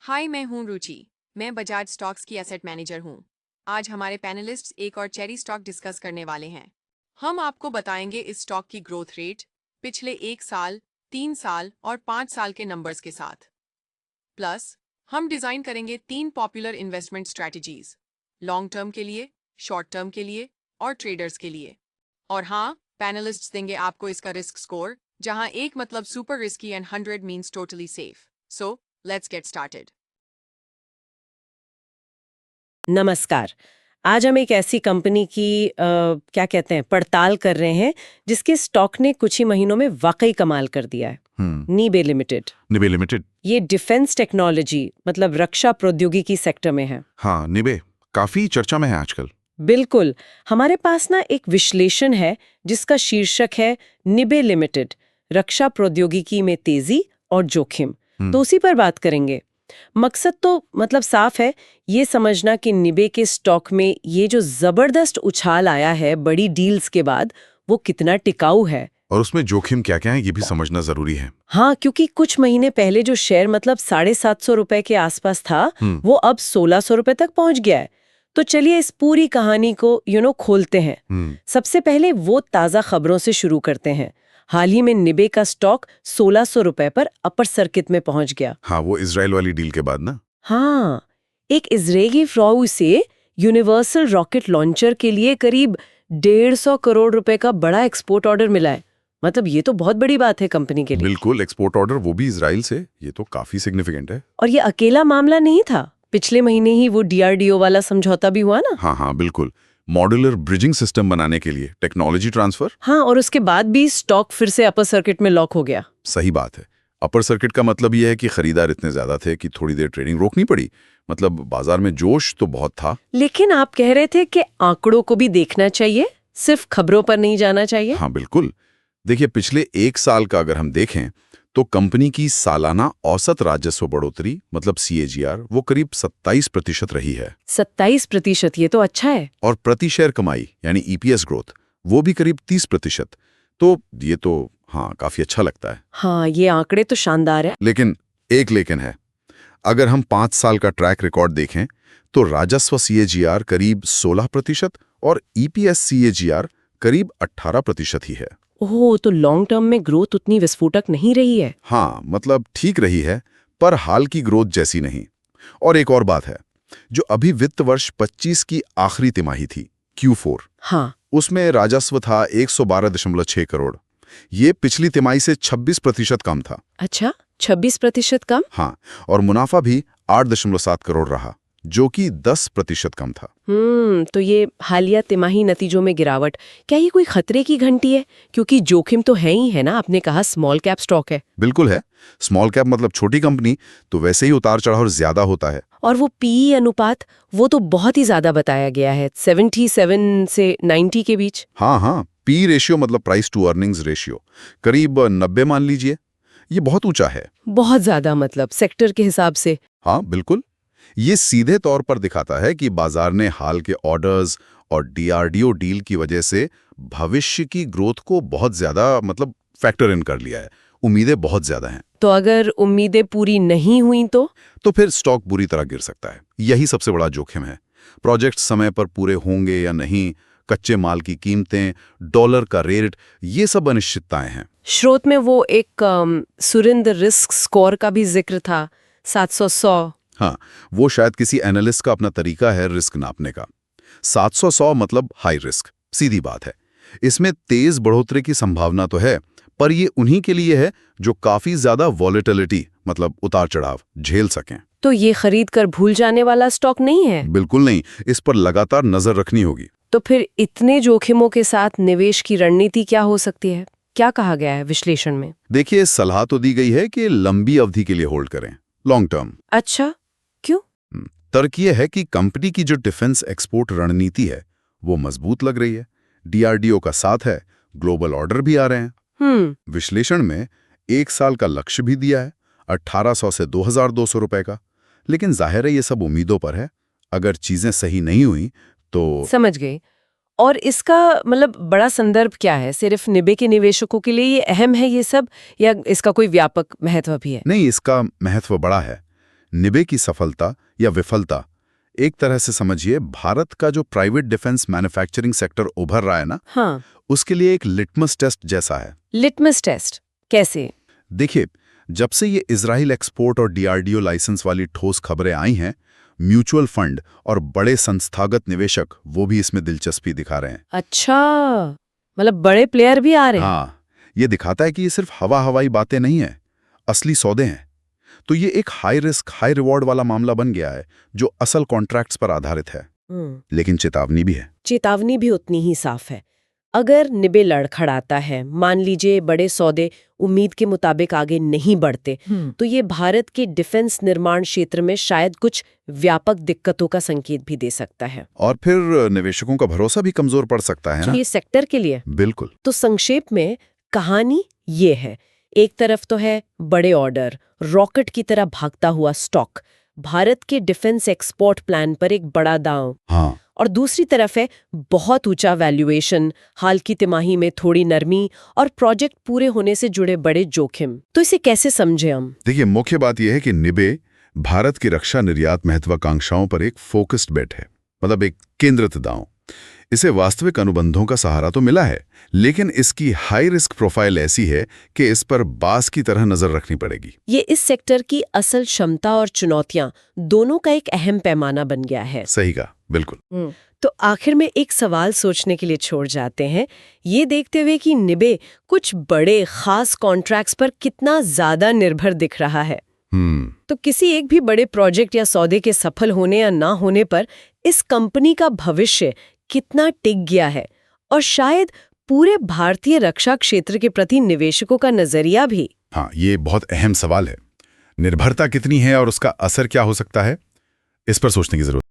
हाय, मैं हूँ रुचि। मैं बजाज स्टॉक्स की एसेट मैनेजर हूँ। आज हमारे पैनलिस्ट्स एक और चेरी स्टॉक डिस्कस करने वाले हैं। हम आपको बताएंगे इस स्टॉक की ग्रोथ रेट पिछले 1 साल, 3 साल और 5 साल के नंबर्स के साथ। प्लस हम डिजाइन करेंगे 3 popular investment strategies, long term के लिए, शॉर्ट टर्म के लिए और ट्रेडर्स के लिए। और हाँ, पैनलिस्ट्स देंगे आपको इसका रिस्क स्कोर, जहां 1 मतलब super risky and 100 means totally safe. So let's get started. नमस्कार। आज हम एक ऐसी कंपनी की क्या कहते हैं पड़ताल कर रहे हैं जिसके स्टॉक ने कुछ ही महीनों में वाकई कमाल कर दिया है। नीबे लिमिटेड। निबे लिमिटेड। ये डिफेंस टेक्नोलॉजी मतलब रक्षा प्रौद्योगिकी सेक्टर में है। हाँ, निबे काफी चर्चा में है आजकल। बिल्कुल। हमारे पास ना एक विश्लेषण है जिसका शीर्षक है निबे लिमिटेड, रक्षा प्रौद्योगिकी में तेजी और जोखिम। तो उसी पर बात करेंगे। मकसद तो मतलब साफ है, ये समझना कि निबे के स्टॉक में ये जो जबरदस्त उछाल आया है बड़ी डील्स के बाद, वो कितना टिकाऊ है। और उसमें जोखिम क्या क्या है ये भी समझना जरूरी है। हाँ, क्योंकि कुछ महीने पहले जो शेयर मतलब 750 रुपए के आसपास था, वो अब 1600 रुपए तक पहुंच गया है। तो चलिए इस पूरी कहानी को खोलते हैं। सबसे पहले वो ताजा खबरों से शुरू करते हैं। हाल ही में निबे का स्टॉक 1600 रुपए पर अपर सर्किट में पहुंच गया। हाँ, वो इजराइल वाली डील के बाद ना। हाँ, एक इजरायली फ्राउ से यूनिवर्सल रॉकेट लॉन्चर के लिए करीब 150 करोड़ रुपए का बड़ा एक्सपोर्ट ऑर्डर मिला है। मतलब ये तो बहुत बड़ी बात है कंपनी के लिए। बिल्कुल, एक्सपोर्ट ऑर्डर, वो भी इजराइल से, ये तो काफी सिग्निफिकेंट है। और ये अकेला मामला नहीं था, पिछले महीने ही वो डीआरडीओ वाला समझौता भी हुआ ना। हाँ हाँ बिल्कुल, मॉड्यूलर ब्रिजिंग सिस्टम बनाने के लिए टेक्नोलॉजी ट्रांसफर। हाँ, और उसके बाद भी स्टॉक फिर से अपर सर्किट में लॉक हो गया। सही बात है। अपर सर्किट का मतलब यह है कि खरीदार इतने ज्यादा थे कि थोड़ी देर ट्रेडिंग रोकनी पड़ी। मतलब बाजार में जोश तो बहुत था। लेकिन आप कह रहे थे कि आंकड़ों को भी देखना चाहिए, सिर्फ खबरों पर नहीं जाना चाहिए। हाँ बिल्कुल। देखिए, पिछले 1 साल का अगर हम देखें तो कंपनी की सालाना औसत राजस्व बढ़ोतरी मतलब CAGR वो करीब 27% रही है। 27%, ये तो अच्छा है। और प्रति शेयर कमाई यानी EPS ग्रोथ वो भी करीब 30%। तो ये तो हाँ काफी अच्छा लगता है। हाँ, ये आंकड़े तो शानदार है। लेकिन एक लेकिन है। अगर हम 5 साल का ट्रैक रिकॉर्ड देखें तो राजस्व CAGR करीब 16% और EPS CAGR करीब 18% ही है। ओह, तो लॉन्ग टर्म में ग्रोथ उतनी विस्फोटक नहीं रही है। हाँ, मतलब ठीक रही है, पर हाल की ग्रोथ जैसी नहीं। और एक और बात है, जो अभी वित्त वर्ष 25 की आखिरी तिमाही थी, Q4, हाँ, उसमें राजस्व था 112.6 करोड़। ये पिछली तिमाही से 26% कम था। अच्छा, 26% कम। हाँ, और मुनाफा भी 8.7 करोड़ रहा, जो कि 10% कम था। तो ये हालिया तिमाही नतीजों में गिरावट, क्या ये कोई खतरे की घंटी है? क्योंकि जोखिम तो है ही है ना, आपने कहा स्मॉल कैप स्टॉक है। बिल्कुल है। स्मॉल कैप मतलब छोटी कंपनी, तो वैसे ही उतार चढ़ाव ज्यादा होता है। और वो PE अनुपात, वो तो बहुत ही ज्यादा बताया गया है, 77 से 90 के बीच। हाँ हाँ, P रेशियो मतलब प्राइस टू अर्निंग्स रेशियो करीब 90 मान लीजिए। ये बहुत ऊंचा है। बहुत ज्यादा, मतलब सेक्टर के हिसाब से। हाँ बिल्कुल। ये सीधे तौर पर दिखाता है कि बाजार ने हाल के ऑर्डर्स और DRDO डील की वजह से भविष्य की ग्रोथ को बहुत ज्यादा मतलब फैक्टर इन कर लिया है। उम्मीदें बहुत ज्यादा हैं। तो अगर उम्मीदें पूरी नहीं हुई तो फिर स्टॉक बुरी तरह गिर सकता है। यही सबसे बड़ा जोखिम है। प्रोजेक्ट समय पर पूरे होंगे या नहीं, कच्चे माल की कीमतें, डॉलर का रेट, ये सब अनिश्चितताएं हैं। स्रोत में वो एक सुरिंदर रिस्क स्कोर का भी जिक्र था, 700। हाँ, वो शायद किसी एनालिस्ट का अपना तरीका है रिस्क नापने का। 700 मतलब हाई रिस्क, सीधी बात है। इसमें तेज बढ़ोतरी की संभावना तो है, पर ये उन्हीं के लिए है जो काफी ज्यादा वॉलेटिलिटी मतलब उतार चढ़ाव झेल सकें। तो ये खरीद कर भूल जाने वाला स्टॉक नहीं है। बिल्कुल नहीं, इस पर लगातार नजर रखनी होगी। तो फिर इतने जोखिमों के साथ निवेश की रणनीति क्या हो सकती है? क्या कहा गया है विश्लेषण में? देखिए, सलाह तो दी गई है कि लंबी अवधि के लिए होल्ड करें, लॉन्ग टर्म। अच्छा, क्यों? तर्क ये है कि कंपनी की जो डिफेंस एक्सपोर्ट रणनीति है वो मजबूत लग रही है। DRDO का साथ है, ग्लोबल ऑर्डर भी आ रहे हैं। विश्लेषण में 1 साल का लक्ष्य भी दिया है, 1800 से 2200 रुपए का। लेकिन जाहिर है ये सब उम्मीदों पर है। अगर चीजें सही नहीं हुई तो समझ गई। और इसका मतलब बड़ा संदर्भ क्या है? सिर्फ निबे के निवेशकों के लिए ये अहम है ये सब, या इसका कोई व्यापक महत्व भी है? नहीं, इसका महत्व बड़ा है। निबे की सफलता या विफलता एक तरह से समझिए भारत का जो प्राइवेट डिफेंस मैन्युफैक्चरिंग सेक्टर उभर रहा है ना, हाँ, उसके लिए एक लिटमस टेस्ट जैसा है। लिटमस टेस्ट कैसे? देखिए, जब से ये इजराइल एक्सपोर्ट और डीआरडीओ लाइसेंस वाली ठोस खबरें आई हैं, म्यूचुअल फंड और बड़े संस्थागत निवेशक वो भी इसमें दिलचस्पी दिखा रहे हैं। अच्छा, मतलब बड़े प्लेयर भी आ रहे हैं। हाँ, ये दिखाता है कि ये सिर्फ हवाई बातें नहीं है, असली सौदे हैं। तो ये एक हाई रिस्क हाई रिवॉर्ड वाला मामला बन गया है जो असल कॉन्ट्रैक्ट्स पर आधारित है। लेकिन चेतावनी भी है। चेतावनी भी उतनी ही साफ है। अगर निबे लड़खड़ाता है, मान लीजिए बड़े सौदे उम्मीद के मुताबिक आगे नहीं बढ़ते, तो ये भारत के डिफेंस निर्माण क्षेत्र में शायद कुछ व्यापक दिक्कतों का संकेत भी दे सकता है। और फिर निवेशकों का भरोसा भी कमजोर पड़ सकता है ना? ये सेक्टर के लिए बिल्कुल। तो संक्षेप में कहानी ये है, एक तरफ तो है बड़े ऑर्डर, रॉकेट की तरह भागता हुआ स्टॉक, भारत के डिफेंस एक्सपोर्ट प्लान पर एक बड़ा दांव। हाँ, और दूसरी तरफ है बहुत ऊंचा वैल्यूएशन, हाल की तिमाही में थोड़ी नरमी और प्रोजेक्ट पूरे होने से जुड़े बड़े जोखिम। तो इसे कैसे समझे हम? देखिए, मुख्य बात यह है कि निबे भारत की रक्षा निर्यात महत्वाकांक्षाओं पर एक फोकस्ड बेट है, मतलब एक केंद्रित दांव। इसे वास्तविक अनुबंधों का सहारा तो मिला है, लेकिन इसकी हाई रिस्क प्रोफाइल ऐसी है कि इस पर बास की तरह नजर रखनी पड़ेगी। ये इस सेक्टर की असल क्षमता और चुनौतियां दोनों का एक अहम पैमाना बन गया है। सही कहा, बिल्कुल। तो आखिर में एक सवाल सोचने के लिए छोड़ जाते हैं, ये देखते हुए कि निबे कुछ बड़े खास कॉन्ट्रैक्ट्स पर कितना ज्यादा निर्भर दिख रहा है। तो किसी एक भी बड़े प्रोजेक्ट या सौदे के सफल होने या ना होने पर इस कंपनी का भविष्य कितना टिक गया है, और शायद पूरे भारतीय रक्षा क्षेत्र के प्रति निवेशकों का नजरिया भी। हाँ, ये बहुत अहम सवाल है। निर्भरता कितनी है और उसका असर क्या हो सकता है, इस पर सोचने की जरूरत